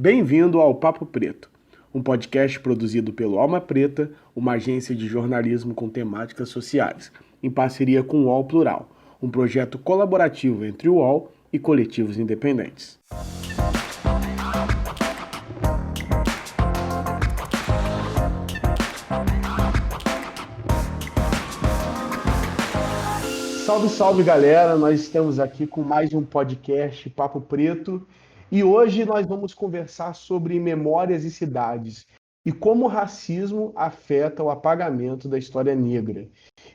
Bem-vindo ao Papo Preto, um podcast produzido pelo Alma Preta, uma agência de jornalismo com temáticas sociais, em parceria com o UOL Plural, um projeto colaborativo entre o UOL e coletivos independentes. Salve, salve galera! Nós estamos aqui com mais um podcast Papo Preto e hoje nós vamos conversar sobre memórias e cidades e como o racismo afeta o apagamento da história negra.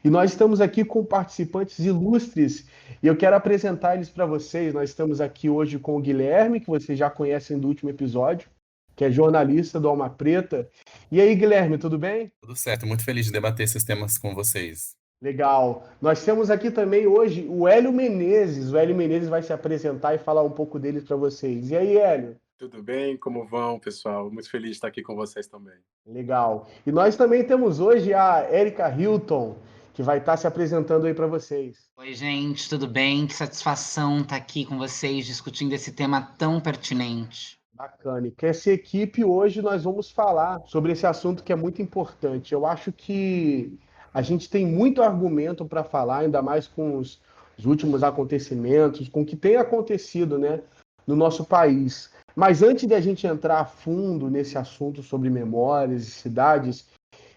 E nós estamos aqui com participantes ilustres e eu quero apresentar eles para vocês. Nós estamos aqui hoje com o Guilherme, que vocês já conhecem do último episódio, que é jornalista do Alma Preta. E aí, Guilherme, tudo bem? Tudo certo, muito feliz de debater esses temas com vocês. Legal. Nós temos aqui também hoje o Hélio Menezes. O Hélio Menezes vai se apresentar e falar um pouco dele para vocês. E aí, Hélio? Tudo bem? Como vão, pessoal? Muito feliz de estar aqui com vocês também. Legal. E nós também temos hoje a Érica Hilton, que vai estar se apresentando aí para vocês. Oi, gente, tudo bem? Que satisfação estar aqui com vocês discutindo esse tema tão pertinente. Bacana. E com essa equipe, hoje nós vamos falar sobre esse assunto que é muito importante. Eu acho que a gente tem muito argumento para falar, ainda mais com os últimos acontecimentos, com o que tem acontecido, né, no nosso país. Mas antes de a gente entrar a fundo nesse assunto sobre memórias e cidades,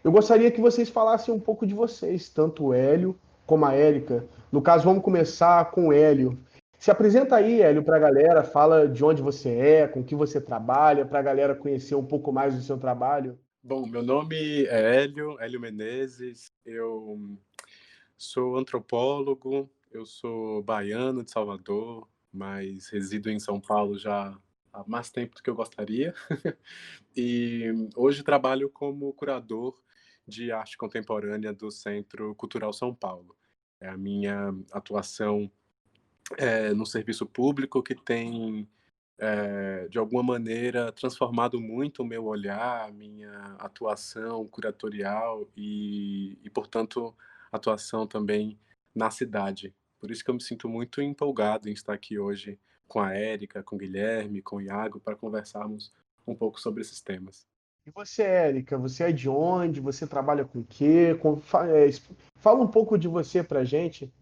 eu gostaria que vocês falassem um pouco de vocês, tanto o Hélio como a Érica. No caso, vamos começar com o Hélio. Se apresenta aí, Hélio, para a galera, fala de onde você é, com que você trabalha, para a galera conhecer um pouco mais do seu trabalho. Bom, meu nome é Hélio Menezes, eu sou antropólogo, eu sou baiano de Salvador, mas resido em São Paulo já há mais tempo do que eu gostaria. E hoje trabalho como curador de arte contemporânea do Centro Cultural São Paulo. É a minha atuação no serviço público que tem, de alguma maneira, transformado muito o meu olhar, a minha atuação curatorial e, portanto, atuação também na cidade. Por isso que eu me sinto muito empolgado em estar aqui hoje com a Érica, com o Guilherme, com o Iago, para conversarmos um pouco sobre esses temas. E você, Érica, você é de onde? Você trabalha com o quê? Fala um pouco de você para a gente.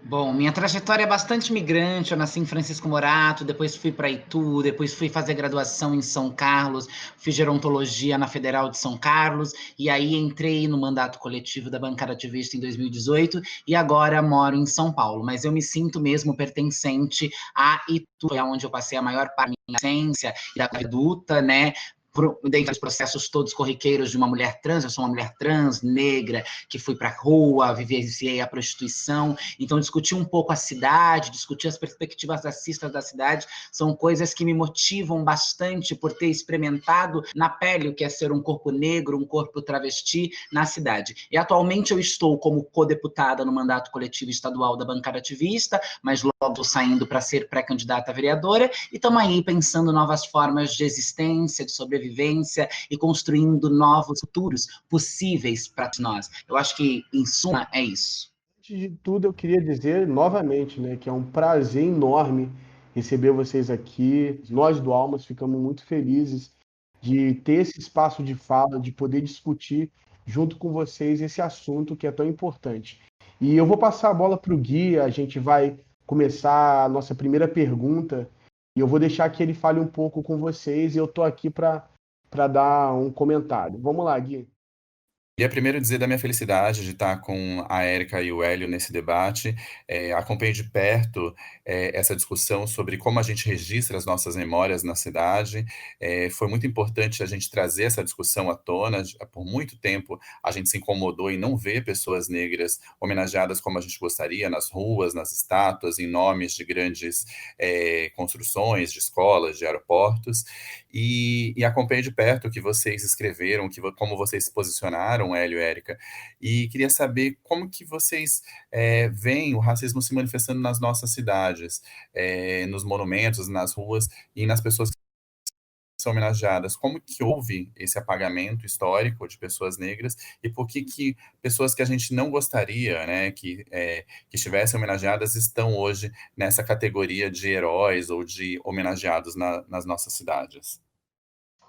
Bom, minha trajetória é bastante migrante. Eu nasci em Francisco Morato, depois fui para Itu, depois fui fazer graduação em São Carlos, fiz gerontologia na Federal de São Carlos, e aí entrei no mandato coletivo da bancada ativista em 2018 e agora moro em São Paulo. Mas eu me sinto mesmo pertencente a Itu, é onde eu passei a maior parte da minha essência e da vida adulta, né? Dentre os processos todos corriqueiros de uma mulher trans, eu sou uma mulher trans, negra, que fui para a rua, vivenciei a prostituição, então discutir um pouco a cidade, discutir as perspectivas racistas da cidade, são coisas que me motivam bastante por ter experimentado na pele o que é ser um corpo negro, um corpo travesti na cidade. E atualmente eu estou como codeputada no mandato coletivo estadual da bancada ativista, mas logo estou saindo para ser pré-candidata a vereadora, e estamos aí pensando novas formas de existência, de sobrevivência, e construindo novos futuros possíveis para nós. Eu acho que, em suma, é isso. Antes de tudo, eu queria dizer novamente, né, que é um prazer enorme receber vocês aqui. Nós do Almas ficamos muito felizes de ter esse espaço de fala, de poder discutir junto com vocês esse assunto que é tão importante. E eu vou passar a bola para o Gui, a gente vai começar a nossa primeira pergunta, e eu vou deixar que ele fale um pouco com vocês, e eu estou aqui para dar um comentário. Vamos lá, Gui. Queria primeiro dizer da minha felicidade de estar com a Érica e o Hélio nesse debate. Acompanhei de perto essa discussão sobre como a gente registra as nossas memórias na cidade. Foi muito importante a gente trazer essa discussão à tona. Por muito tempo a gente se incomodou em não ver pessoas negras homenageadas como a gente gostaria, nas ruas, nas estátuas, em nomes de grandes construções, de escolas, de aeroportos. E acompanhei de perto o que vocês escreveram, como vocês se posicionaram, Hélio e Érica, e queria saber como que vocês veem o racismo se manifestando nas nossas cidades, nos monumentos, nas ruas e nas pessoas que são homenageadas. Como que houve esse apagamento histórico de pessoas negras e por que pessoas que a gente não gostaria, né, que estivessem homenageadas estão hoje nessa categoria de heróis ou de homenageados nas nossas cidades?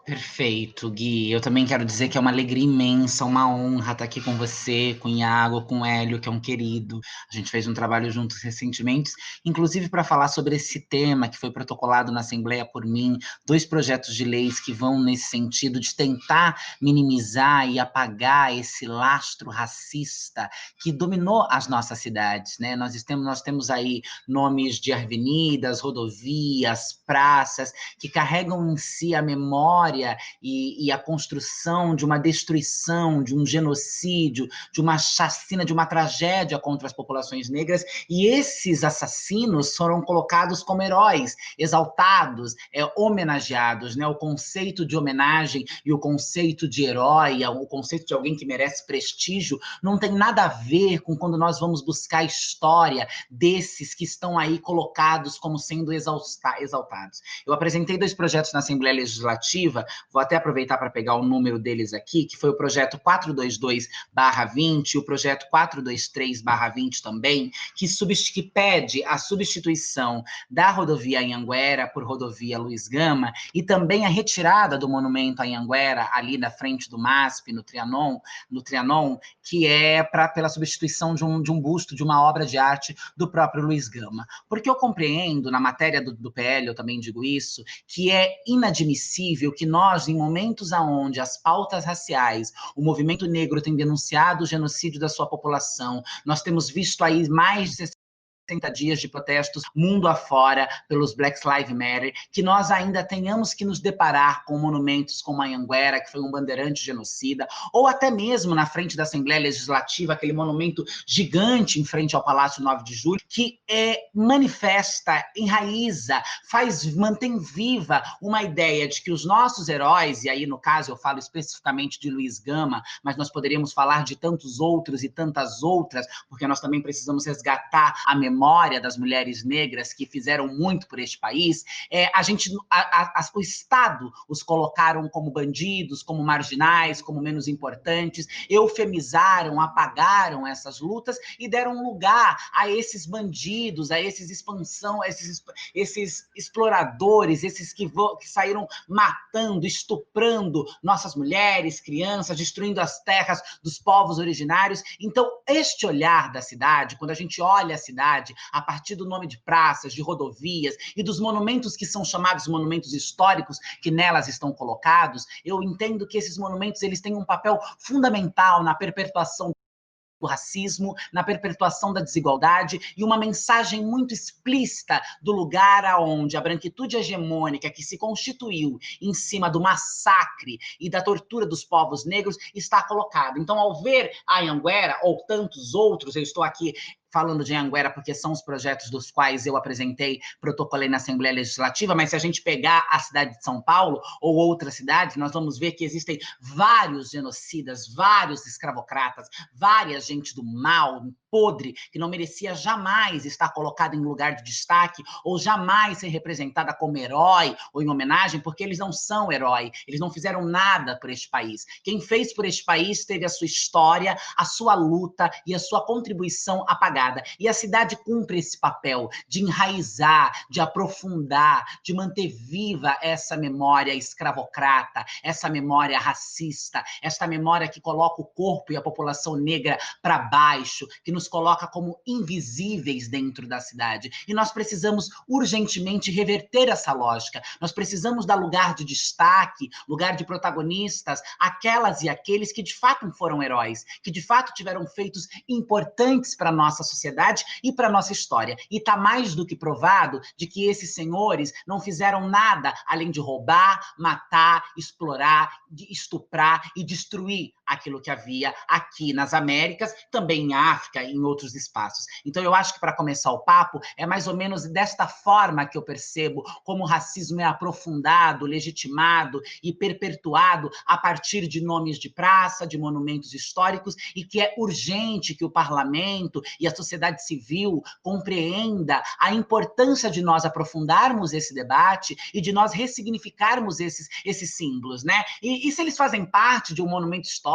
Perfeito, Gui. Eu também quero dizer que é uma alegria imensa, uma honra estar aqui com você, com o Iago, com o Hélio, que é um querido. A gente fez um trabalho juntos recentemente, inclusive para falar sobre esse tema que foi protocolado na Assembleia por mim, 2 projetos de leis que vão nesse sentido de tentar minimizar e apagar esse lastro racista que dominou as nossas cidades, né? Nós temos aí nomes de avenidas, rodovias, praças, que carregam em si a memória e a construção de uma destruição, de um genocídio, de uma chacina, de uma tragédia contra as populações negras, e esses assassinos foram colocados como heróis, exaltados, homenageados, né? O conceito de homenagem e o conceito de herói, o conceito de alguém que merece prestígio, não tem nada a ver com quando nós vamos buscar a história desses que estão aí colocados como sendo exaltados. Eu apresentei 2 projetos na Assembleia Legislativa, vou até aproveitar para pegar o número deles aqui, que foi o projeto 422/20 e o projeto 423/20 também, que pede a substituição da rodovia Anhanguera por rodovia Luiz Gama e também a retirada do monumento à Anhanguera, ali na frente do MASP, no Trianon, que é pela substituição de um busto, de uma obra de arte do próprio Luiz Gama. Porque eu compreendo, na matéria do PL, eu também digo isso, que é inadmissível que nós, em momentos onde as pautas raciais, o movimento negro tem denunciado o genocídio da sua população, nós temos visto aí mais de 60 dias de protestos mundo afora pelos Black Lives Matter, que nós ainda tenhamos que nos deparar com monumentos como a Anhanguera, que foi um bandeirante genocida, ou até mesmo na frente da Assembleia Legislativa, aquele monumento gigante em frente ao Palácio 9 de Julho, que manifesta, enraiza, mantém viva uma ideia de que os nossos heróis, e aí no caso eu falo especificamente de Luiz Gama, mas nós poderíamos falar de tantos outros e tantas outras, porque nós também precisamos resgatar a memória das mulheres negras que fizeram muito por este país, o Estado os colocaram como bandidos, como marginais, como menos importantes, eufemizaram, apagaram essas lutas e deram lugar a esses bandidos, a esses esses exploradores, esses que saíram matando, estuprando nossas mulheres, crianças, destruindo as terras dos povos originários. Então, este olhar da cidade, quando a gente olha a cidade a partir do nome de praças, de rodovias e dos monumentos que são chamados monumentos históricos que nelas estão colocados, eu entendo que esses monumentos eles têm um papel fundamental na perpetuação do racismo, na perpetuação da desigualdade e uma mensagem muito explícita do lugar aonde a branquitude hegemônica que se constituiu em cima do massacre e da tortura dos povos negros está colocada. Então, ao ver a Anhanguera ou tantos outros, eu estou aqui falando de Anhanguera porque são os projetos dos quais eu apresentei, protocolei na Assembleia Legislativa, mas se a gente pegar a cidade de São Paulo ou outras cidades, nós vamos ver que existem vários genocidas, vários escravocratas, várias gente do mal, podre, que não merecia jamais estar colocada em lugar de destaque ou jamais ser representada como herói ou em homenagem, porque eles não são herói, eles não fizeram nada por este país. Quem fez por este país teve a sua história, a sua luta e a sua contribuição apagada. E a cidade cumpre esse papel de enraizar, de aprofundar, de manter viva essa memória escravocrata, essa memória racista, essa memória que coloca o corpo e a população negra para baixo, que nos coloca como invisíveis dentro da cidade. E nós precisamos urgentemente reverter essa lógica. Nós precisamos dar lugar de destaque, lugar de protagonistas, aquelas e aqueles que de fato foram heróis, que de fato tiveram feitos importantes para a nossa sociedade e para a nossa história. E está mais do que provado de que esses senhores não fizeram nada além de roubar, matar, explorar, estuprar e destruir aquilo que havia aqui nas Américas, também em África e em outros espaços. Então, eu acho que, para começar o papo, é mais ou menos desta forma que eu percebo como o racismo é aprofundado, legitimado e perpetuado a partir de nomes de praça, de monumentos históricos, e que é urgente que o parlamento e a sociedade civil compreenda a importância de nós aprofundarmos esse debate e de nós ressignificarmos esses símbolos, né? E se eles fazem parte de um monumento histórico,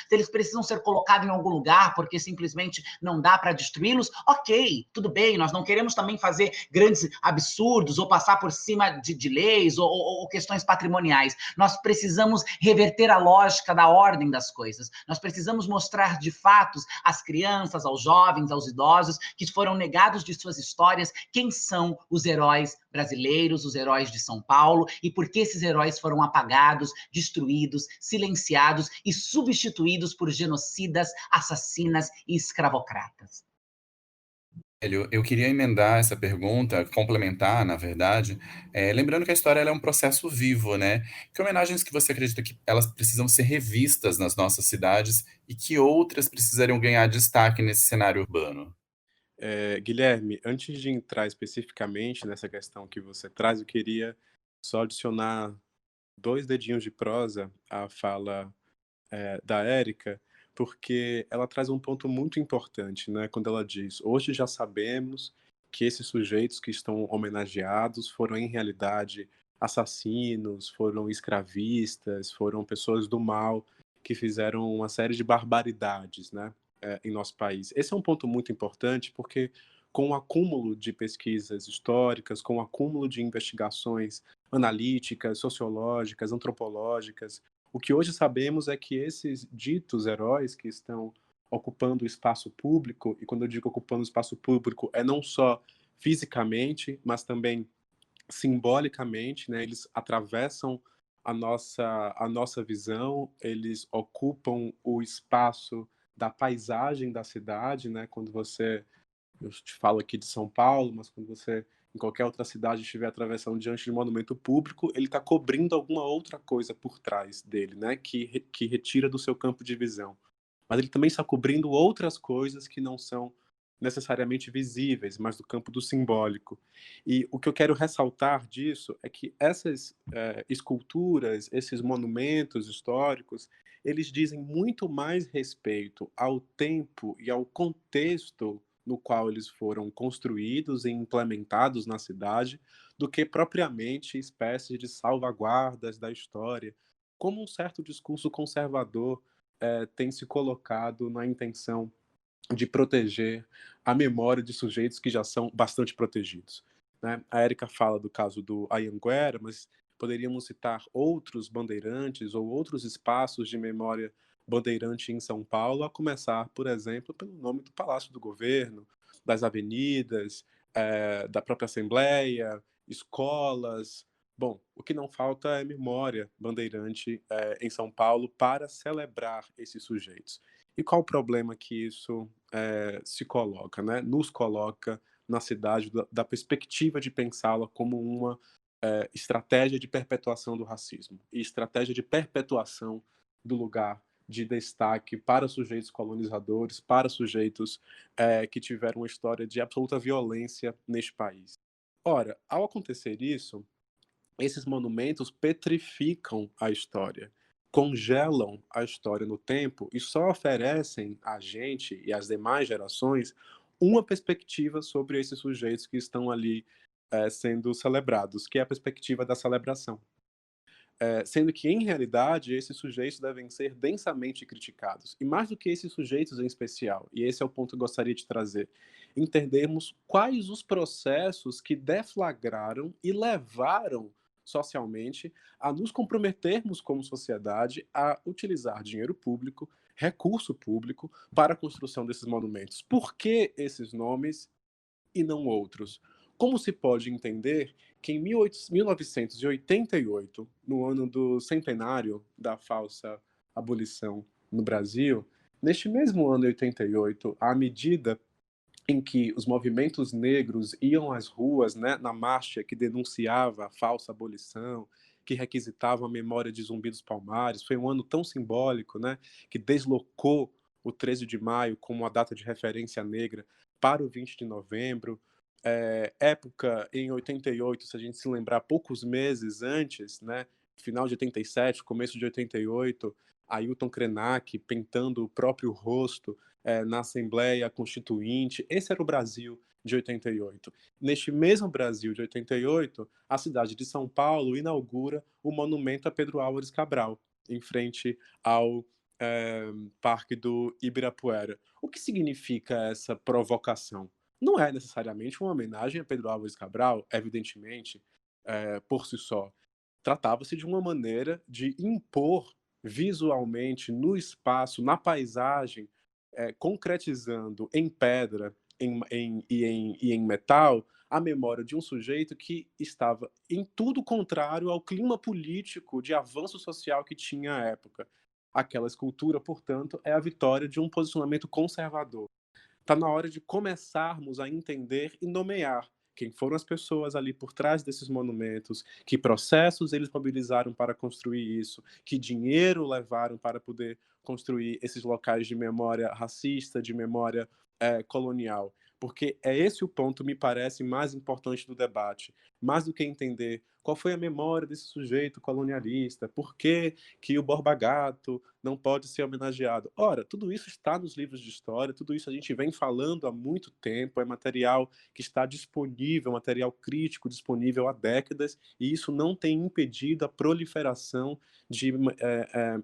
se eles precisam ser colocados em algum lugar porque simplesmente não dá para destruí-los, ok, tudo bem, nós não queremos também fazer grandes absurdos ou passar por cima de leis ou questões patrimoniais. Nós precisamos reverter a lógica da ordem das coisas. Nós precisamos mostrar de fato às crianças, aos jovens, aos idosos, que foram negados de suas histórias, quem são os heróis brasileiros, os heróis de São Paulo, e por que esses heróis foram apagados, destruídos, silenciados e substituídos por genocidas, assassinas e escravocratas. Eu queria emendar essa pergunta, complementar, na verdade, lembrando que a história ela é um processo vivo, né? Que homenagens que você acredita que elas precisam ser revistas nas nossas cidades e que outras precisariam ganhar destaque nesse cenário urbano? Guilherme, antes de entrar especificamente nessa questão que você traz, eu queria só adicionar 2 dedinhos de prosa à fala, da Érica, porque ela traz um ponto muito importante, né, quando ela diz: "Hoje já sabemos que esses sujeitos que estão homenageados foram, em realidade, assassinos, foram escravistas, foram pessoas do mal que fizeram uma série de barbaridades, né, em nosso país". Esse é um ponto muito importante, porque com o acúmulo de pesquisas históricas, com o acúmulo de investigações analíticas, sociológicas, antropológicas, o que hoje sabemos é que esses ditos heróis que estão ocupando o espaço público, e quando eu digo ocupando o espaço público, é não só fisicamente, mas também simbolicamente, né? Eles atravessam a nossa visão, eles ocupam o espaço da paisagem da cidade, né? Eu te falo aqui de São Paulo, mas quando você em qualquer outra cidade estiver atravessando diante de um monumento público, ele está cobrindo alguma outra coisa por trás dele, né? Que retira do seu campo de visão. Mas ele também está cobrindo outras coisas que não são necessariamente visíveis, mas do campo do simbólico. E o que eu quero ressaltar disso é que essas esculturas, esses monumentos históricos, eles dizem muito mais respeito ao tempo e ao contexto no qual eles foram construídos e implementados na cidade, do que propriamente espécies de salvaguardas da história, como um certo discurso conservador tem se colocado na intenção de proteger a memória de sujeitos que já são bastante protegidos, né? A Érica fala do caso do Anhanguera, mas poderíamos citar outros bandeirantes ou outros espaços de memória bandeirante em São Paulo, a começar, por exemplo, pelo nome do Palácio do Governo, das avenidas, da própria Assembleia, escolas. Bom, o que não falta é memória bandeirante em São Paulo para celebrar esses sujeitos. E qual o problema que isso se coloca, né? Nos coloca na cidade da perspectiva de pensá-la como uma estratégia de perpetuação do racismo e estratégia de perpetuação do lugar de destaque para sujeitos colonizadores, para sujeitos que tiveram uma história de absoluta violência neste país. Ora, ao acontecer isso, esses monumentos petrificam a história, congelam a história no tempo e só oferecem a gente e às demais gerações uma perspectiva sobre esses sujeitos que estão ali sendo celebrados, que é a perspectiva da celebração. Sendo que, em realidade, esses sujeitos devem ser densamente criticados. E mais do que esses sujeitos em especial, e esse é o ponto que eu gostaria de trazer, entendermos quais os processos que deflagraram e levaram socialmente a nos comprometermos como sociedade a utilizar dinheiro público, recurso público, para a construção desses monumentos. Por que esses nomes e não outros? Como se pode entender que em 1988, no ano do centenário da falsa abolição no Brasil, neste mesmo ano de 88, à medida em que os movimentos negros iam às ruas, né, na marcha que denunciava a falsa abolição, que requisitava a memória de Zumbi dos Palmares, foi um ano tão simbólico, né, que deslocou o 13 de maio como a data de referência negra para o 20 de novembro. Época em 88, se a gente se lembrar, poucos meses antes, né, final de 87, começo de 88, Ailton Krenak pintando o próprio rosto na Assembleia Constituinte. Esse era o Brasil de 88. Neste mesmo Brasil de 88, a cidade de São Paulo inaugura o monumento a Pedro Álvares Cabral, em frente ao Parque do Ibirapuera. O que significa essa provocação? Não é necessariamente uma homenagem a Pedro Álvares Cabral, evidentemente, por si só. Tratava-se de uma maneira de impor visualmente no espaço, na paisagem, concretizando em pedra e em metal a memória de um sujeito que estava em tudo contrário ao clima político de avanço social que tinha à época. Aquela escultura, portanto, é a vitória de um posicionamento conservador. Está na hora de começarmos a entender e nomear quem foram as pessoas ali por trás desses monumentos, que processos eles mobilizaram para construir isso, que dinheiro levaram para poder construir esses locais de memória racista, de memória colonial. Porque é esse o ponto, me parece, mais importante do debate. Mais do que entender qual foi a memória desse sujeito colonialista, por que o Borba Gato não pode ser homenageado. Ora, tudo isso está nos livros de história, tudo isso a gente vem falando há muito tempo, é material que está disponível, material crítico disponível há décadas, e isso não tem impedido a proliferação de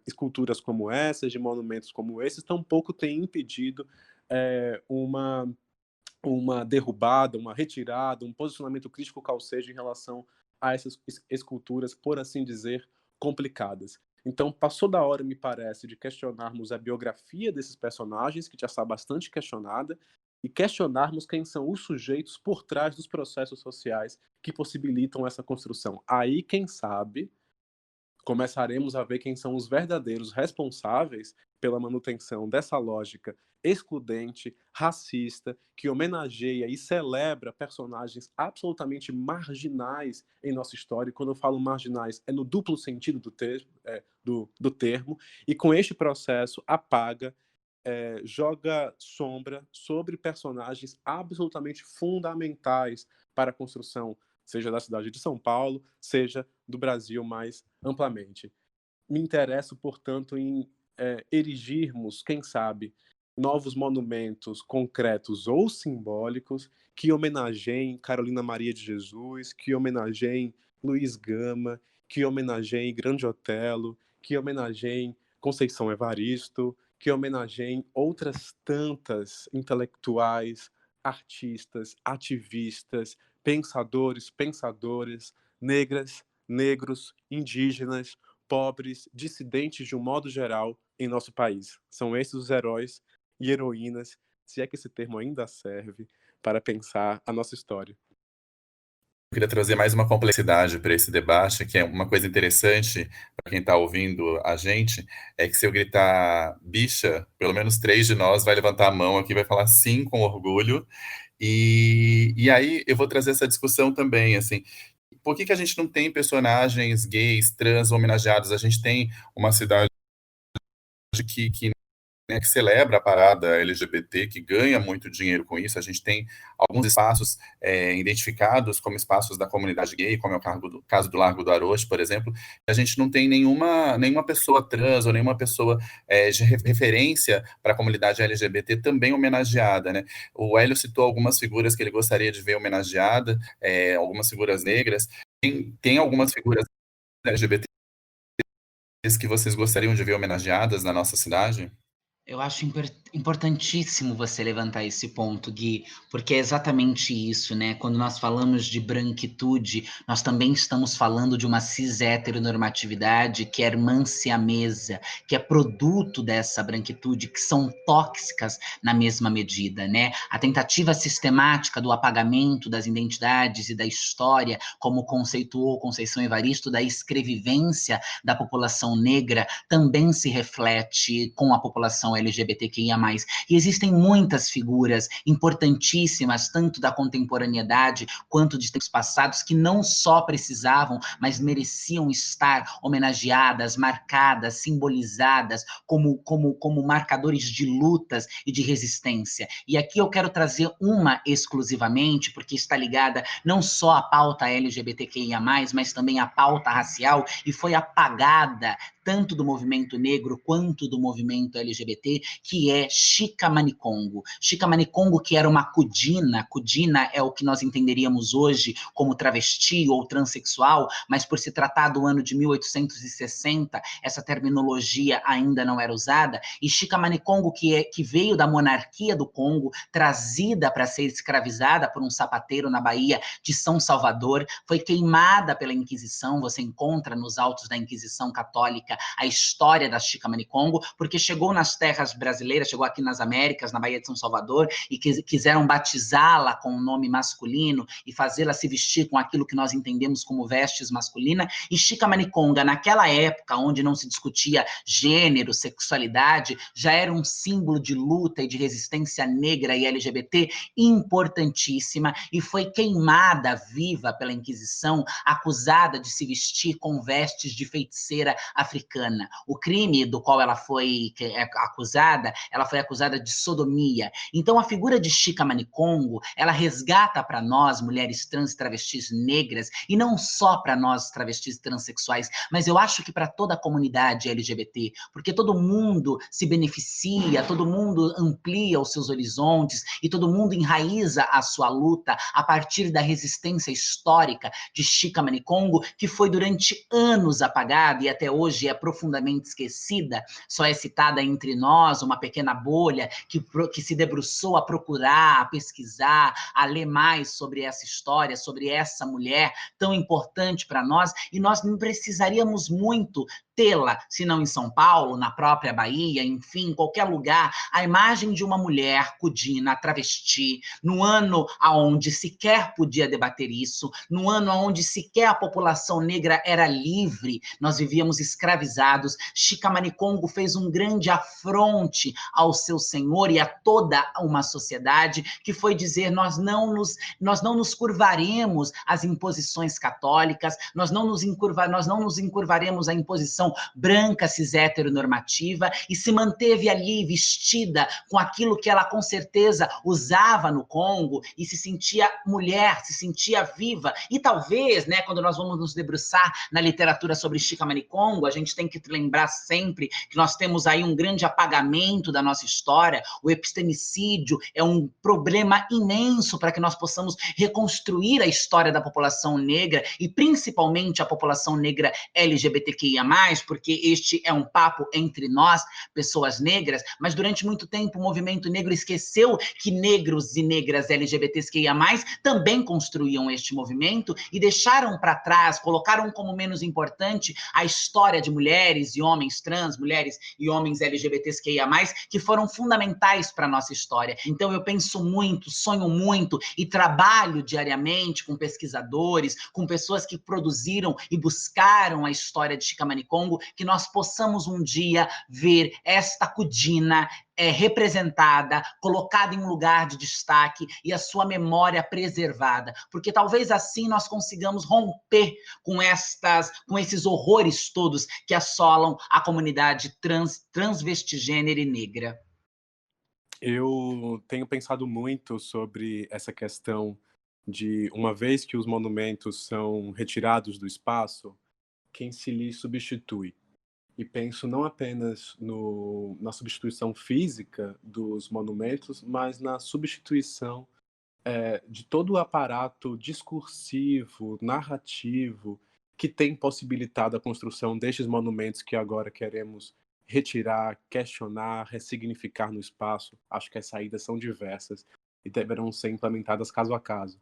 esculturas como essas, de monumentos como esses, tampouco tem impedido uma derrubada, uma retirada, um posicionamento crítico qual seja em relação a essas esculturas, por assim dizer, complicadas. Então, passou da hora, me parece, de questionarmos a biografia desses personagens, que já está bastante questionada, e questionarmos quem são os sujeitos por trás dos processos sociais que possibilitam essa construção. Aí, quem sabe, começaremos a ver quem são os verdadeiros responsáveis pela manutenção dessa lógica excludente, racista, que homenageia e celebra personagens absolutamente marginais em nossa história. E quando eu falo marginais, é no duplo sentido do termo. E com este processo apaga, joga sombra sobre personagens absolutamente fundamentais para a construção, seja da cidade de São Paulo, seja do Brasil mais amplamente. Me interesso, portanto, em erigirmos, quem sabe, novos monumentos concretos ou simbólicos que homenageiem Carolina Maria de Jesus, que homenageiem Luiz Gama, que homenageiem Grande Otelo, que homenageiem Conceição Evaristo, que homenageiem outras tantas intelectuais, artistas, ativistas, pensadores, pensadoras, negras, negros, indígenas, pobres, dissidentes de um modo geral em nosso país. São esses os heróis e heroínas, se é que esse termo ainda serve, para pensar a nossa história. Eu queria trazer mais uma complexidade para esse debate, que é uma coisa interessante para quem está ouvindo a gente, é que se eu gritar bicha, pelo menos 3 de nós vai levantar a mão aqui, vai falar sim com orgulho, e aí eu vou trazer essa discussão também, assim, por que a gente não tem personagens gays, trans homenageados? A gente tem uma cidade que celebra a parada LGBT, que ganha muito dinheiro com isso. A gente tem alguns espaços identificados como espaços da comunidade gay, como é o caso do Largo do Arocho, por exemplo. A gente não tem nenhuma pessoa trans ou nenhuma pessoa de referência para a comunidade LGBT também homenageada, né? O Hélio citou algumas figuras que ele gostaria de ver homenageada, algumas figuras negras. Tem algumas figuras LGBT que vocês gostariam de ver homenageadas na nossa cidade? Eu acho importantíssimo você levantar esse ponto, Gui, porque é exatamente isso, né? Quando nós falamos de branquitude, nós também estamos falando de uma cis-heteronormatividade que é irmã-siamesa, que é produto dessa branquitude, que são tóxicas na mesma medida, né? A tentativa sistemática do apagamento das identidades e da história, como conceituou Conceição Evaristo, da escrevivência da população negra, também se reflete com a população LGBTQIA+. E existem muitas figuras importantíssimas, tanto da contemporaneidade quanto de tempos passados, que não só precisavam, mas mereciam estar homenageadas, marcadas, simbolizadas como marcadores de lutas e de resistência. E aqui eu quero trazer uma exclusivamente, porque está ligada não só à pauta LGBTQIA+, mas também à pauta racial, e foi apagada tanto do movimento negro quanto do movimento LGBT, LGBT, que é Chica Manicongo. Chica Manicongo, que era uma cudina é o que nós entenderíamos hoje como travesti ou transexual, mas por se tratar do ano de 1860, essa terminologia ainda não era usada, e Chica Manicongo, que veio da monarquia do Congo, trazida para ser escravizada por um sapateiro na Bahia de São Salvador, foi queimada pela Inquisição. Você encontra nos autos da Inquisição Católica a história da Chica Manicongo, porque chegou nas terras brasileiras, chegou aqui nas Américas, na Bahia de São Salvador, e quiseram batizá-la com um nome masculino e fazê-la se vestir com aquilo que nós entendemos como vestes masculina. E Chica Maniconga, naquela época, onde não se discutia gênero, sexualidade, já era um símbolo de luta e de resistência negra e LGBT importantíssima, e foi queimada viva pela Inquisição, acusada de se vestir com vestes de feiticeira africana. O crime do qual ela foi acusada de sodomia. Então, a figura de Chica Manicongo, ela resgata para nós, mulheres trans e travestis negras, e não só para nós, travestis transexuais, mas eu acho que para toda a comunidade LGBT, porque todo mundo se beneficia, todo mundo amplia os seus horizontes e todo mundo enraiza a sua luta a partir da resistência histórica de Chica Manicongo, que foi durante anos apagada e até hoje é profundamente esquecida, só é citada entre nós, uma pequena bolha que se debruçou a procurar, a pesquisar, a ler mais sobre essa história, sobre essa mulher tão importante para nós, e nós não precisaríamos muito tê-la, se não em São Paulo, na própria Bahia, enfim, em qualquer lugar, a imagem de uma mulher cudina, travesti, no ano onde sequer podia debater isso, no ano onde sequer a população negra era livre, nós vivíamos escravizados. Chica Manicongo fez um grande afronte ao seu senhor e a toda uma sociedade, que foi dizer: nós não nos curvaremos às imposições católicas, nós não nos encurvaremos à imposição branca, cis heteronormativa, e se manteve ali vestida com aquilo que ela com certeza usava no Congo, e se sentia mulher, se sentia viva. E talvez, né, quando nós vamos nos debruçar na literatura sobre Chica Manicongo, a gente tem que lembrar sempre que nós temos aí um grande apagamento da nossa história. O epistemicídio é um problema imenso para que nós possamos reconstruir a história da população negra, e principalmente a população negra LGBTQIA+, porque este é um papo entre nós, pessoas negras, mas durante muito tempo o movimento negro esqueceu que negros e negras LGBTQIA+, também construíam este movimento e deixaram para trás, colocaram como menos importante a história de mulheres e homens trans, mulheres e homens LGBTQIA+, que foram fundamentais para a nossa história. Então eu penso muito, sonho muito e trabalho diariamente com pesquisadores, com pessoas que produziram e buscaram a história de Chica Manicongo, que nós possamos um dia ver esta cudina representada, colocada em um lugar de destaque e a sua memória preservada, porque talvez assim nós consigamos romper com esses horrores todos que assolam a comunidade transvestigênero e negra. Eu tenho pensado muito sobre essa questão de, uma vez que os monumentos são retirados do espaço, quem se lhe substitui. E penso não apenas na substituição física dos monumentos, mas na substituição de todo o aparato discursivo, narrativo, que tem possibilitado a construção destes monumentos que agora queremos retirar, questionar, ressignificar no espaço. Acho que as saídas são diversas e deverão ser implementadas caso a caso.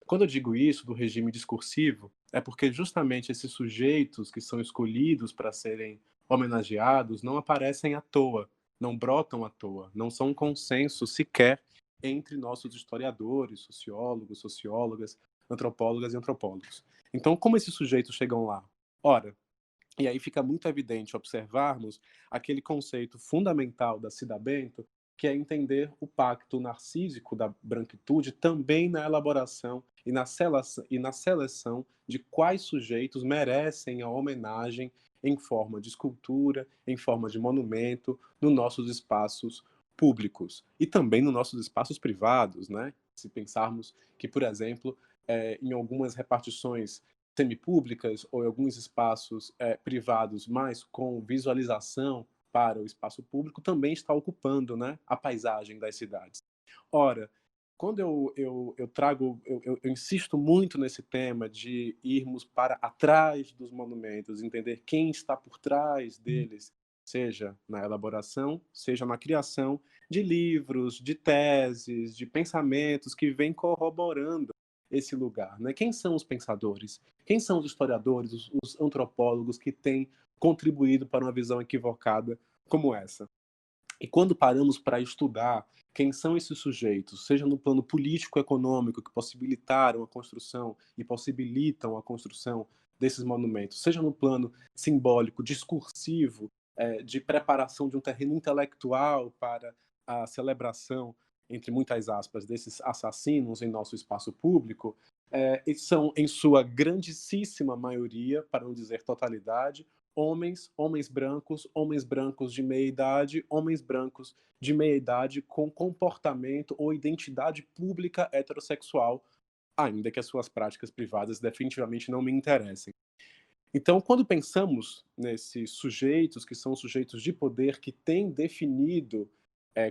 Quando eu digo isso do regime discursivo, é porque justamente esses sujeitos que são escolhidos para serem homenageados não aparecem à toa, não brotam à toa, não são um consenso sequer entre nossos historiadores, sociólogos, sociólogas, antropólogas e antropólogos. Então, como esses sujeitos chegam lá? Ora, e aí fica muito evidente observarmos aquele conceito fundamental da Cida Bento, que é entender o pacto narcísico da branquitude também na elaboração e na seleção de quais sujeitos merecem a homenagem em forma de escultura, em forma de monumento, nos nossos espaços públicos e também nos nossos espaços privados, né? Se pensarmos que, por exemplo, em algumas repartições semipúblicas ou em alguns espaços privados, mas com visualização para o espaço público também está ocupando, né, a paisagem das cidades. Ora, quando eu insisto muito nesse tema de irmos para atrás dos monumentos, entender quem está por trás deles, seja na elaboração, seja na criação de livros, de teses, de pensamentos que vêm corroborando esse lugar, né? Quem são os pensadores? Quem são os historiadores, os antropólogos que têm contribuído para uma visão equivocada como essa? E quando paramos para estudar quem são esses sujeitos, seja no plano político-econômico que possibilitaram a construção e possibilitam a construção desses monumentos, seja no plano simbólico, discursivo, de preparação de um terreno intelectual para a celebração, entre muitas aspas, desses assassinos em nosso espaço público, e são, em sua grandíssima maioria, para não dizer totalidade, homens brancos de meia-idade, homens brancos de meia-idade com comportamento ou identidade pública heterossexual, ainda que as suas práticas privadas definitivamente não me interessem. Então, quando pensamos nesses sujeitos, que são sujeitos de poder, que têm definido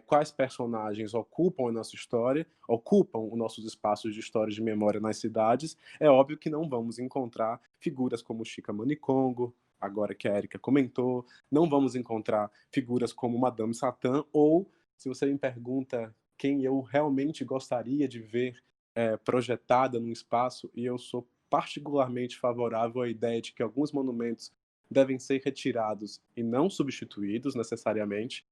quais personagens ocupam a nossa história, ocupam os nossos espaços de história e de memória nas cidades, é óbvio que não vamos encontrar figuras como Chica Manicongo, agora que a Érica comentou, não vamos encontrar figuras como Madame Satã, ou, se você me pergunta quem eu realmente gostaria de ver projetada no espaço, e eu sou particularmente favorável à ideia de que alguns monumentos devem ser retirados e não substituídos necessariamente,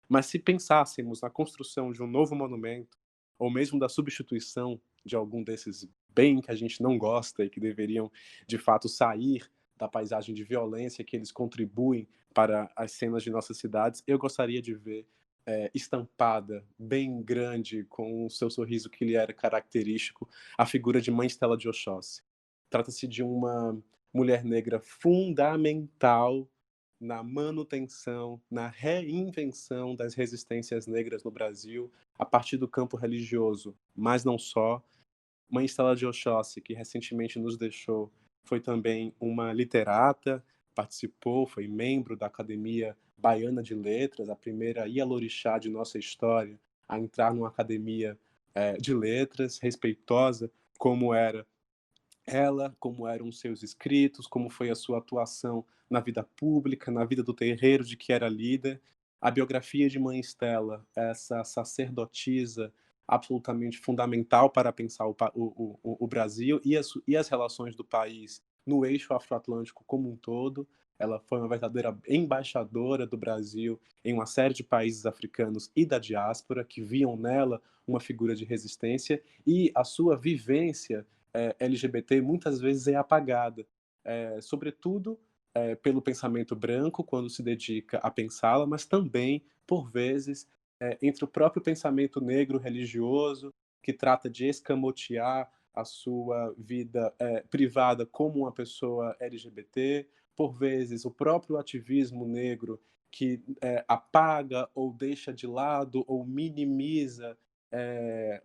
mas se pensássemos na construção de um novo monumento, ou mesmo da substituição de algum desses bem que a gente não gosta e que deveriam, de fato, sair da paisagem de violência que eles contribuem para as cenas de nossas cidades, eu gostaria de ver estampada, bem grande, com o seu sorriso que lhe era característico, a figura de Mãe Stella de Oxóssi. Trata-se de uma mulher negra fundamental na manutenção, na reinvenção das resistências negras no Brasil, a partir do campo religioso, mas não só. Mãe Stella de Oxóssi, que recentemente nos deixou, foi também uma literata, participou, foi membro da Academia Baiana de Letras, a primeira ialorixá de nossa história a entrar numa academia de letras, respeitosa, como era ela, como eram os seus escritos, como foi a sua atuação na vida pública, na vida do terreiro de que era líder. A biografia de Mãe Stella, essa sacerdotisa absolutamente fundamental para pensar o Brasil e as relações do país no eixo afroatlântico como um todo. Ela foi uma verdadeira embaixadora do Brasil em uma série de países africanos e da diáspora, que viam nela uma figura de resistência, e a sua vivência LGBT muitas vezes é apagada, sobretudo pelo pensamento branco, quando se dedica a pensá-la, mas também, por vezes, entre o próprio pensamento negro religioso, que trata de escamotear a sua vida privada como uma pessoa LGBT, por vezes o próprio ativismo negro que apaga ou deixa de lado ou minimiza,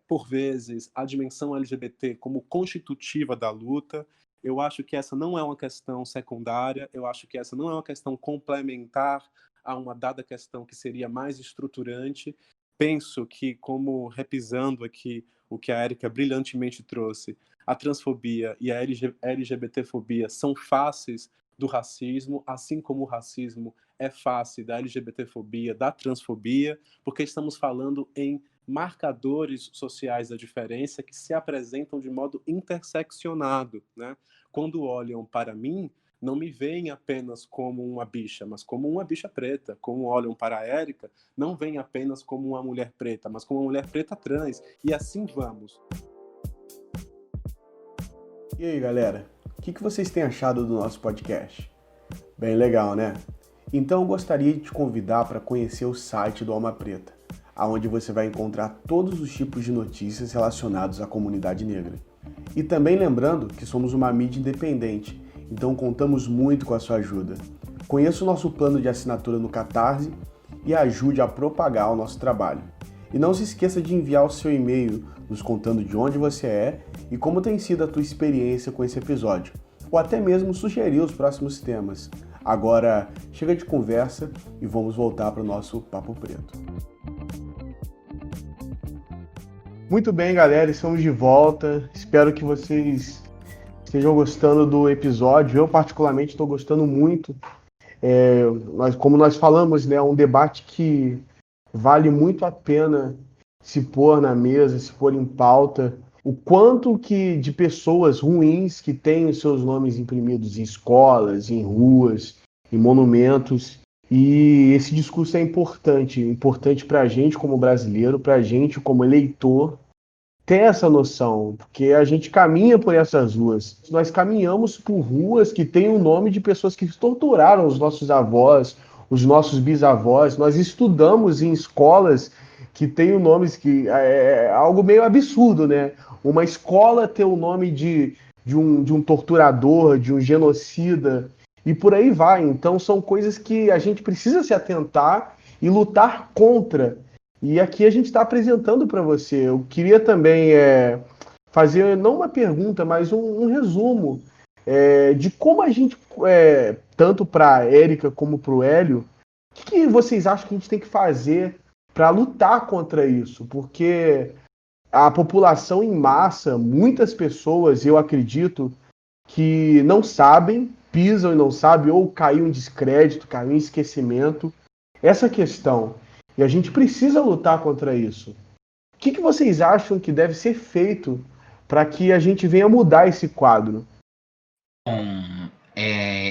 por vezes, a dimensão LGBT como constitutiva da luta. Eu acho que essa não é uma questão secundária, eu acho que essa não é uma questão complementar a uma dada questão que seria mais estruturante. Penso que, como repisando aqui o que a Érica brilhantemente trouxe, a transfobia e a LGBTfobia são faces do racismo, assim como o racismo é face da LGBTfobia, da transfobia, porque estamos falando em marcadores sociais da diferença que se apresentam de modo interseccionado, né? Quando olham para mim, não me veem apenas como uma bicha, mas como uma bicha preta. Como olham para a Érica, não veem apenas como uma mulher preta, mas como uma mulher preta trans. E assim vamos. E aí, galera? O que vocês têm achado do nosso podcast? Bem legal, né? Então eu gostaria de te convidar para conhecer o site do Alma Preta, onde você vai encontrar todos os tipos de notícias relacionados à comunidade negra. E também lembrando que somos uma mídia independente, então contamos muito com a sua ajuda. Conheça o nosso plano de assinatura no Catarse e ajude a propagar o nosso trabalho. E não se esqueça de enviar o seu e-mail nos contando de onde você é e como tem sido a tua experiência com esse episódio, ou até mesmo sugerir os próximos temas. Agora, chega de conversa e vamos voltar para o nosso Papo Preto. Muito bem, galera, estamos de volta. Espero que vocês estejam gostando do episódio. Eu, particularmente, estou gostando muito. Como nós falamos, né, é um debate que vale muito a pena se pôr na mesa, se pôr em pauta. O quanto que de pessoas ruins que têm os seus nomes imprimidos em escolas, em ruas, em monumentos. E esse discurso é importante para a gente como brasileiro, para a gente como eleitor, ter essa noção, porque a gente caminha por essas ruas. Nós caminhamos por ruas que têm o nome de pessoas que torturaram os nossos avós, os nossos bisavós. Nós estudamos em escolas que têm o nomes que é algo meio absurdo, né? Uma escola ter o nome de um torturador, de um genocida, e por aí vai. Então são coisas que a gente precisa se atentar e lutar contra. E aqui a gente está apresentando para você. Eu queria também fazer, não uma pergunta, mas um resumo de como a gente, tanto para a Érica como para o Hélio, o que vocês acham que a gente tem que fazer para lutar contra isso? Porque a população em massa, muitas pessoas, eu acredito, que não sabem, pisam e não sabem, ou caiu em descrédito, caiu em esquecimento. Essa questão. E a gente precisa lutar contra isso. O que vocês acham que deve ser feito para que a gente venha mudar esse quadro? Bom,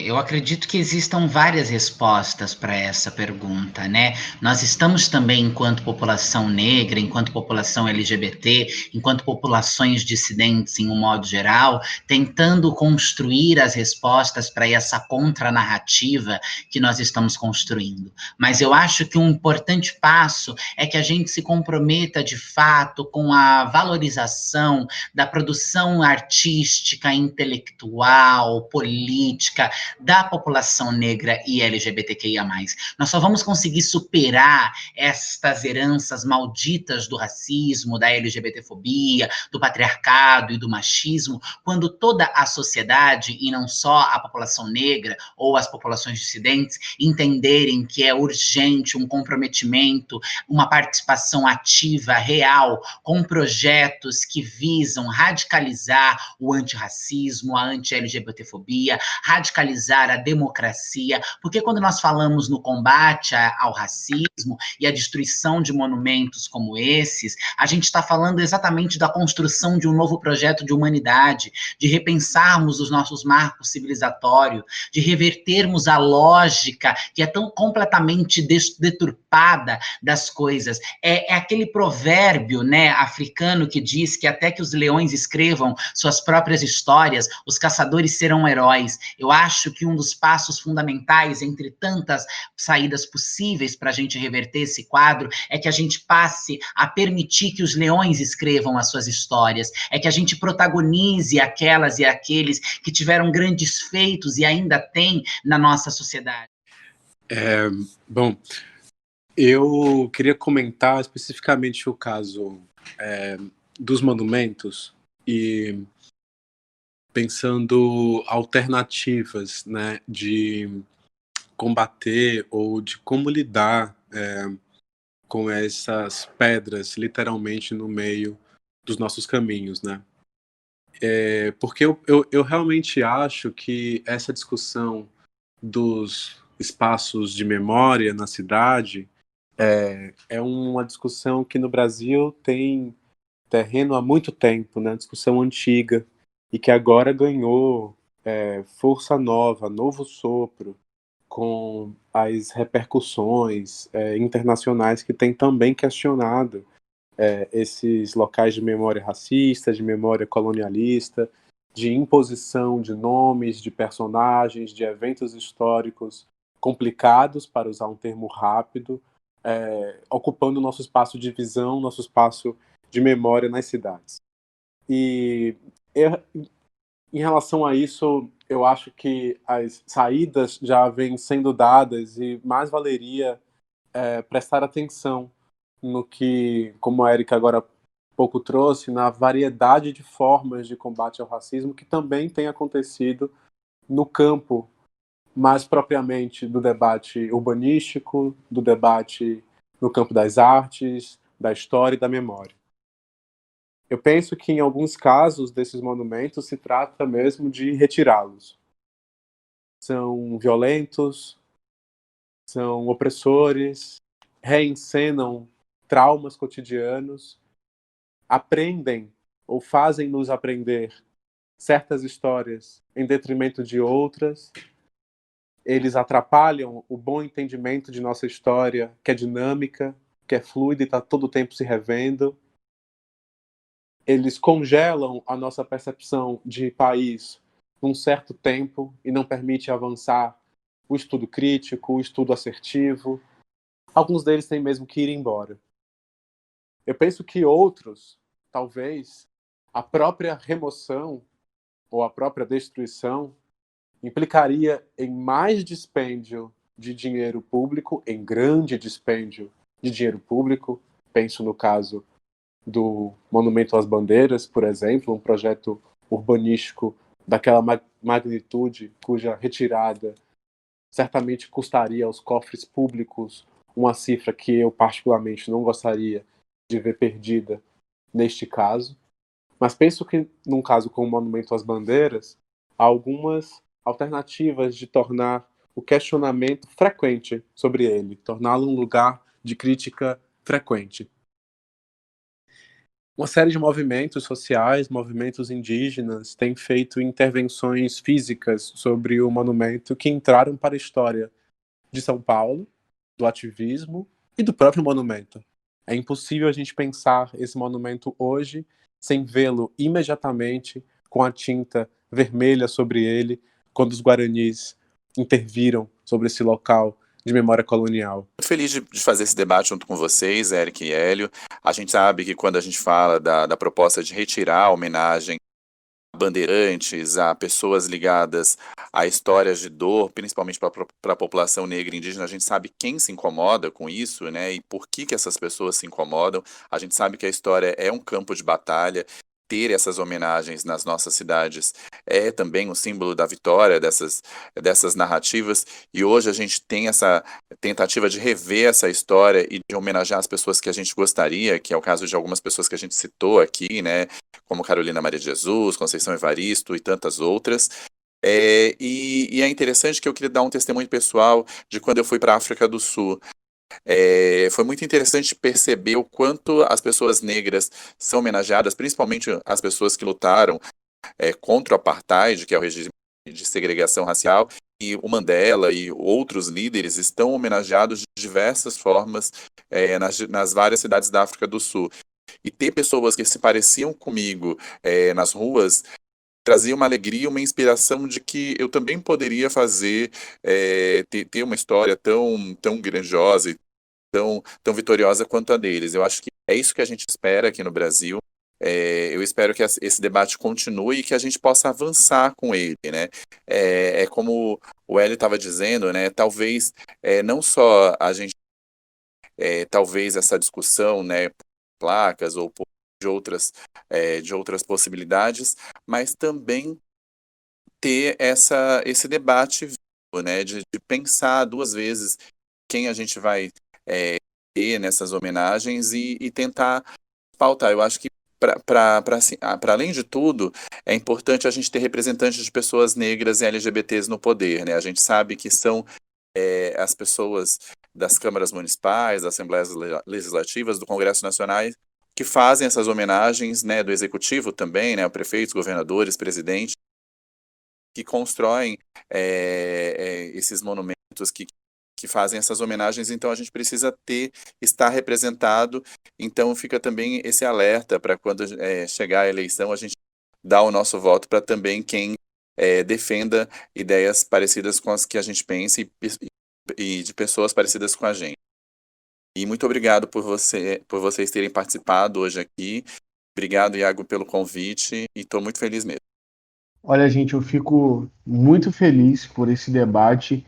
eu acredito que existam várias respostas para essa pergunta, né? Nós estamos também, enquanto população negra, enquanto população LGBT, enquanto populações dissidentes em um modo geral, tentando construir as respostas para essa contranarrativa que nós estamos construindo. Mas eu acho que um importante passo é que a gente se comprometa de fato com a valorização da produção artística, intelectual, política da população negra e LGBTQIA+. Nós só vamos conseguir superar estas heranças malditas do racismo, da LGBTfobia, do patriarcado e do machismo, quando toda a sociedade, e não só a população negra ou as populações dissidentes, entenderem que é urgente um comprometimento, uma participação ativa, real, com projetos que visam radicalizar o antirracismo, a anti-LGBTfobia, radicalizar a democracia, porque quando nós falamos no combate ao racismo e a destruição de monumentos como esses, a gente está falando exatamente da construção de um novo projeto de humanidade, de repensarmos os nossos marcos civilizatórios, de revertermos a lógica que é tão completamente deturpada das coisas. É aquele provérbio, né, africano que diz que até que os leões escrevam suas próprias histórias, os caçadores serão heróis. Eu acho que um dos passos fundamentais, entre tantas saídas possíveis para a gente reverter esse quadro, é que a gente passe a permitir que os leões escrevam as suas histórias, é que a gente protagonize aquelas e aqueles que tiveram grandes feitos e ainda têm na nossa sociedade. Bom, eu queria comentar especificamente o caso dos monumentos e pensando alternativas, né, de combater ou de como lidar com essas pedras literalmente no meio dos nossos caminhos, né? Porque eu realmente acho que essa discussão dos espaços de memória na cidade é uma discussão que no Brasil tem terreno há muito tempo, né? Discussão antiga, e que agora ganhou força nova, novo sopro, com as repercussões internacionais que têm também questionado esses locais de memória racista, de memória colonialista, de imposição de nomes, de personagens, de eventos históricos complicados, para usar um termo rápido, ocupando o nosso espaço de visão, nosso espaço de memória nas cidades. E em relação a isso, eu acho que as saídas já vêm sendo dadas e mais valeria prestar atenção no que, como a Érica agora há pouco trouxe, na variedade de formas de combate ao racismo que também tem acontecido no campo mais propriamente do debate urbanístico, do debate no campo das artes, da história e da memória. Eu penso que, em alguns casos desses monumentos, se trata mesmo de retirá-los. São violentos, são opressores, reencenam traumas cotidianos, aprendem ou fazem-nos aprender certas histórias em detrimento de outras. Eles atrapalham o bom entendimento de nossa história, que é dinâmica, que é fluida e está todo o tempo se revendo. Eles congelam a nossa percepção de país num certo tempo e não permite avançar o estudo crítico, o estudo assertivo. Alguns deles têm mesmo que ir embora. Eu penso que outros, talvez, a própria remoção ou a própria destruição implicaria em mais dispêndio de dinheiro público, em grande dispêndio de dinheiro público. Penso no caso do Monumento às Bandeiras, por exemplo, um projeto urbanístico daquela magnitude, cuja retirada certamente custaria aos cofres públicos uma cifra que eu particularmente não gostaria de ver perdida neste caso. Mas penso que, num caso como o Monumento às Bandeiras, há algumas alternativas de tornar o questionamento frequente sobre ele, torná-lo um lugar de crítica frequente. Uma série de movimentos sociais, movimentos indígenas, têm feito intervenções físicas sobre o monumento que entraram para a história de São Paulo, do ativismo e do próprio monumento. É impossível a gente pensar esse monumento hoje sem vê-lo imediatamente com a tinta vermelha sobre ele, quando os guaranis interviram sobre esse local de memória colonial. Muito feliz de fazer esse debate junto com vocês, Eric e Hélio. A gente sabe que quando a gente fala da proposta de retirar a homenagem a bandeirantes, a pessoas ligadas a histórias de dor, principalmente para a população negra e indígena, a gente sabe quem se incomoda com isso, né? E por que essas pessoas se incomodam. A gente sabe que a história é um campo de batalha. Ter essas homenagens nas nossas cidades é também um símbolo da vitória dessas narrativas, e hoje a gente tem essa tentativa de rever essa história e de homenagear as pessoas que a gente gostaria, que é o caso de algumas pessoas que a gente citou aqui, né, como Carolina Maria de Jesus, Conceição Evaristo e tantas outras. E é interessante que eu queria dar um testemunho pessoal de quando eu fui para a África do Sul. Foi muito interessante perceber o quanto as pessoas negras são homenageadas, principalmente as pessoas que lutaram contra o apartheid, que é o regime de segregação racial, e o Mandela e outros líderes estão homenageados de diversas formas nas várias cidades da África do Sul. E ter pessoas que se pareciam comigo nas ruas trazia uma alegria, uma inspiração de que eu também poderia fazer, ter uma história tão grandiosa e tão vitoriosa quanto a deles. Eu acho que é isso que a gente espera aqui no Brasil. Eu espero que esse debate continue e que a gente possa avançar com ele, né? Como o Hélio estava dizendo, né? Talvez não só a gente, talvez essa discussão, né, por placas ou de outras possibilidades, mas também ter esse debate vivo, né? De pensar duas vezes quem a gente vai ter nessas homenagens e tentar pautar. Eu acho que para além de tudo, é importante a gente ter representantes de pessoas negras e LGBTs no poder, né? A gente sabe que são as pessoas das câmaras municipais, das assembleias legislativas, do Congresso Nacional, que fazem essas homenagens, né? Do Executivo também, né? Prefeitos, governadores, presidentes, que constroem esses monumentos, que fazem essas homenagens. Então a gente precisa estar representado. Então fica também esse alerta para quando chegar a eleição a gente dar o nosso voto para também quem defenda ideias parecidas com as que a gente pensa e de pessoas parecidas com a gente. E muito obrigado por vocês terem participado hoje aqui. Obrigado, Iago, pelo convite, e estou muito feliz mesmo. Olha, gente, eu fico muito feliz por esse debate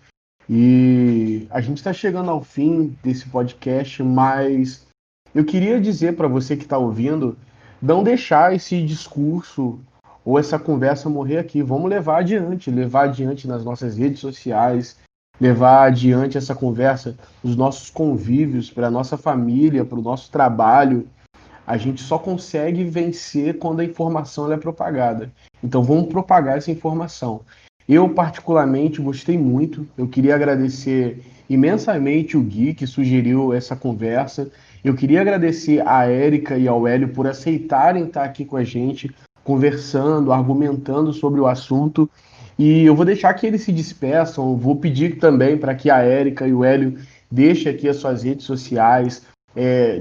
e a gente está chegando ao fim desse podcast, mas eu queria dizer para você que está ouvindo, não deixar esse discurso ou essa conversa morrer aqui. Vamos levar adiante nas nossas redes sociais, levar adiante essa conversa, os nossos convívios, para a nossa família, para o nosso trabalho. A gente só consegue vencer quando a informação ela é propagada. Então vamos propagar essa informação. Eu, particularmente, gostei muito. Eu queria agradecer imensamente o Gui, que sugeriu essa conversa. Eu queria agradecer a Érica e ao Hélio por aceitarem estar aqui com a gente, conversando, argumentando sobre o assunto. E eu vou deixar que eles se despeçam. Vou pedir também para que a Érica e o Hélio deixem aqui as suas redes sociais,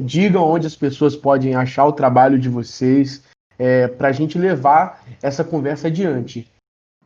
digam onde as pessoas podem achar o trabalho de vocês, para a gente levar essa conversa adiante.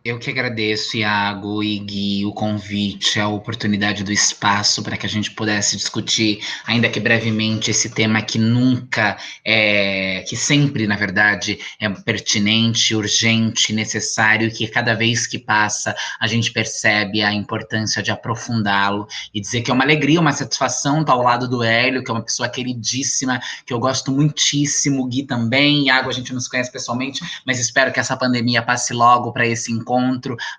Eu que agradeço, Iago e Gui, o convite, a oportunidade do espaço para que a gente pudesse discutir, ainda que brevemente, esse tema que nunca que sempre, na verdade, é pertinente, urgente, necessário, e que cada vez que passa a gente percebe a importância de aprofundá-lo e dizer que é uma alegria, uma satisfação estar ao lado do Hélio, que é uma pessoa queridíssima, que eu gosto muitíssimo, o Gui também. Iago, a gente não se conhece pessoalmente, mas espero que essa pandemia passe logo para esse encontro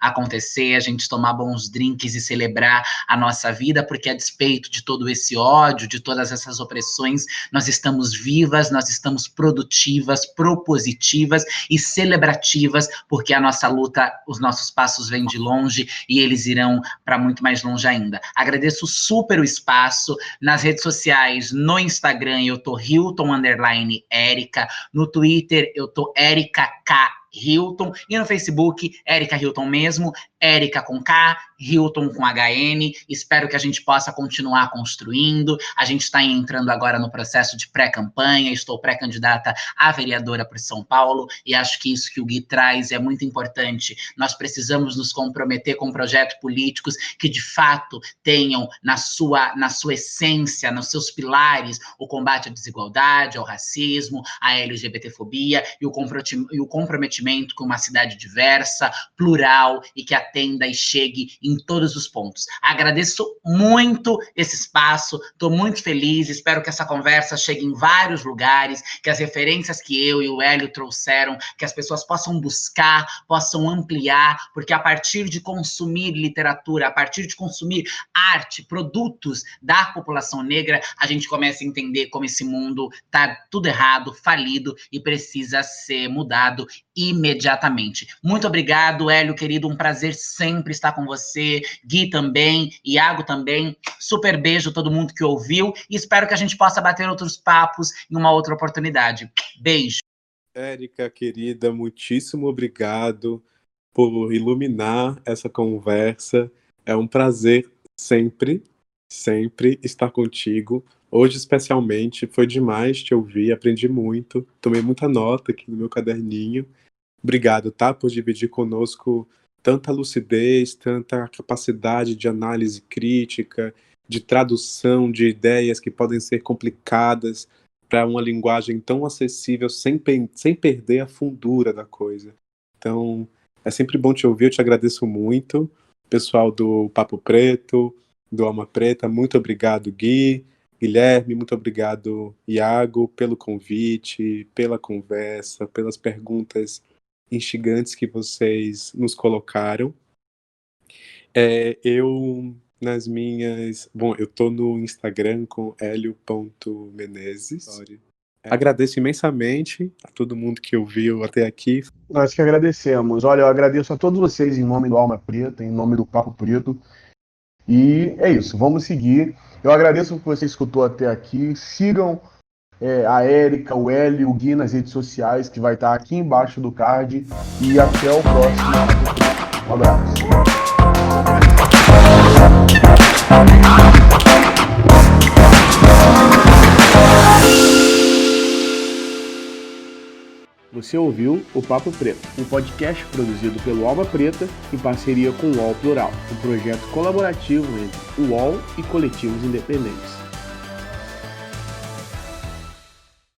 acontecer, a gente tomar bons drinks e celebrar a nossa vida, porque a despeito de todo esse ódio, de todas essas opressões, nós estamos vivas, nós estamos produtivas, propositivas e celebrativas, porque a nossa luta, os nossos passos vêm de longe e eles irão para muito mais longe ainda. Agradeço super o espaço. Nas redes sociais, no Instagram eu tô Hilton_Érica, no Twitter eu tô Érica K Hilton, e no Facebook, Érica Hilton mesmo, Érica com K, Hilton com HN. Espero que a gente possa continuar construindo. A gente está entrando agora no processo de pré-campanha, estou pré-candidata a vereadora por São Paulo, e acho que isso que o Gui traz é muito importante. Nós precisamos nos comprometer com projetos políticos que, de fato, tenham na sua essência, nos seus pilares, o combate à desigualdade, ao racismo, à LGBTfobia e o comprometimento com uma cidade diversa, plural e que atenda e chegue em todos os pontos. Agradeço muito esse espaço, estou muito feliz, espero que essa conversa chegue em vários lugares, que as referências que eu e o Hélio trouxeram, que as pessoas possam buscar, possam ampliar, porque a partir de consumir literatura, a partir de consumir arte, produtos da população negra, a gente começa a entender como esse mundo está tudo errado, falido e precisa ser mudado imediatamente. Muito obrigado, Hélio, querido, um prazer sempre estar com você, Gui também, Iago também, super beijo a todo mundo que ouviu e espero que a gente possa bater outros papos em uma outra oportunidade. Beijo. Érica, querida, muitíssimo obrigado por iluminar essa conversa. É um prazer sempre estar contigo. Hoje, especialmente, foi demais te ouvir, aprendi muito, tomei muita nota aqui no meu caderninho. Obrigado, tá, por dividir conosco tanta lucidez, tanta capacidade de análise crítica, de tradução de ideias que podem ser complicadas para uma linguagem tão acessível, sem perder a fundura da coisa. Então, é sempre bom te ouvir, eu te agradeço muito. Pessoal do Papo Preto, do Alma Preta, muito obrigado, Gui, Guilherme, muito obrigado, Iago, pelo convite, pela conversa, pelas perguntas instigantes que vocês nos colocaram. Eu tô no Instagram com helio.menezes. Agradeço imensamente a todo mundo que ouviu até aqui. Nós que agradecemos. Olha, eu agradeço a todos vocês em nome do Alma Preta, em nome do Papo Preto. E é isso, vamos seguir. Eu agradeço que você escutou até aqui. Sigam a Érica, o Hélio, o Gui nas redes sociais, que vai estar aqui embaixo do card. E até o próximo. Um abraço. Você ouviu o Papo Preto, um podcast produzido pelo Alma Preta em parceria com o UOL Plural, um projeto colaborativo entre o UOL e coletivos independentes.